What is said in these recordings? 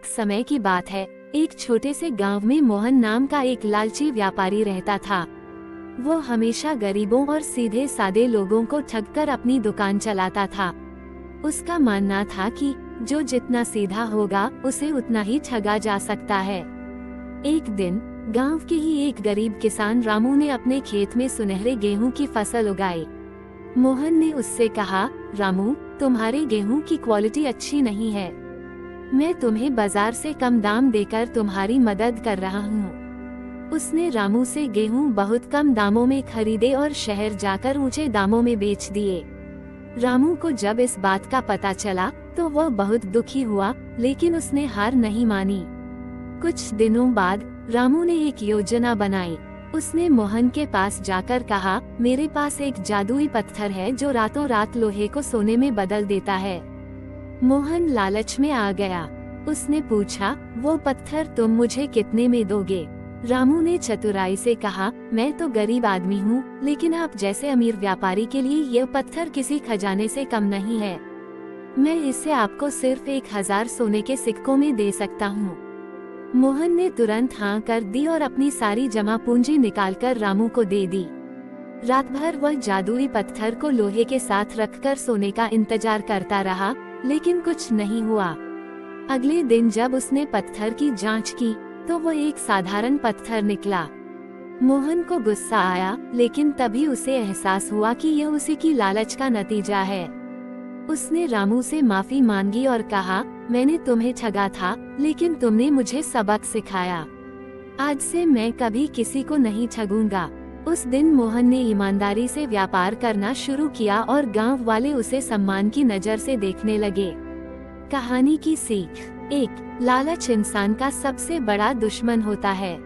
एक समय की बात है। एक छोटे से गांव में मोहन नाम का एक लालची व्यापारी रहता था। वो हमेशा गरीबों और सीधे सादे लोगों को ठगकर अपनी दुकान चलाता था। उसका मानना था कि जो जितना सीधा होगा उसे उतना ही ठगा जा सकता है। एक दिन गांव के ही एक गरीब किसान रामू ने अपने खेत में सुनहरे गेहूं की फसल उगाई। मोहन ने उससे कहा, रामू, तुम्हारे गेहूं की क्वालिटी अच्छी नहीं है। मैं तुम्हें बाजार से कम दाम देकर तुम्हारी मदद कर रहा हूँ। उसने रामू से गेहूं बहुत कम दामों में खरीदे और शहर जाकर ऊंचे दामों में बेच दिए। रामू को जब इस बात का पता चला तो वह बहुत दुखी हुआ, लेकिन उसने हार नहीं मानी। कुछ दिनों बाद रामू ने एक योजना बनाई। उसने मोहन के पास जाकर कहा, मेरे पास एक जादुई पत्थर है जो रातों रात लोहे को सोने में बदल देता है। मोहन लालच में आ गया। उसने पूछा, वो पत्थर तुम मुझे कितने में दोगे? रामू ने चतुराई से कहा, मैं तो गरीब आदमी हूँ, लेकिन आप जैसे अमीर व्यापारी के लिए यह पत्थर किसी खजाने से कम नहीं है। मैं इसे आपको सिर्फ 1000 सोने के सिक्कों में दे सकता हूँ। मोहन ने तुरंत हाँ कर दी और अपनी सारी जमा पूंजी निकालकर रामू को दे दी। रात भर वह जादुई पत्थर को लोहे के साथ रखकर सोने का इंतजार करता रहा, लेकिन कुछ नहीं हुआ। अगले दिन जब उसने पत्थर की जांच की तो वह एक साधारण पत्थर निकला। मोहन को गुस्सा आया, लेकिन तभी उसे एहसास हुआ कि यह उसी की लालच का नतीजा है। उसने रामू से माफी मांगी और कहा, मैंने तुम्हें ठगा था, लेकिन तुमने मुझे सबक सिखाया। आज से मैं कभी किसी को नहीं ठगूंगा। उस दिन मोहन ने ईमानदारी से व्यापार करना शुरू किया और गांव वाले उसे सम्मान की नजर से देखने लगे। कहानी की सीख: 1. लालच इंसान का सबसे बड़ा दुश्मन होता है।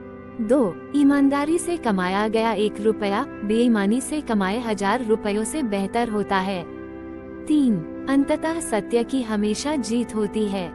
2. ईमानदारी से कमाया गया 1 रुपया बेईमानी से कमाए 1000 रुपयों से बेहतर होता है। 3. अंततः सत्य की हमेशा जीत होती है।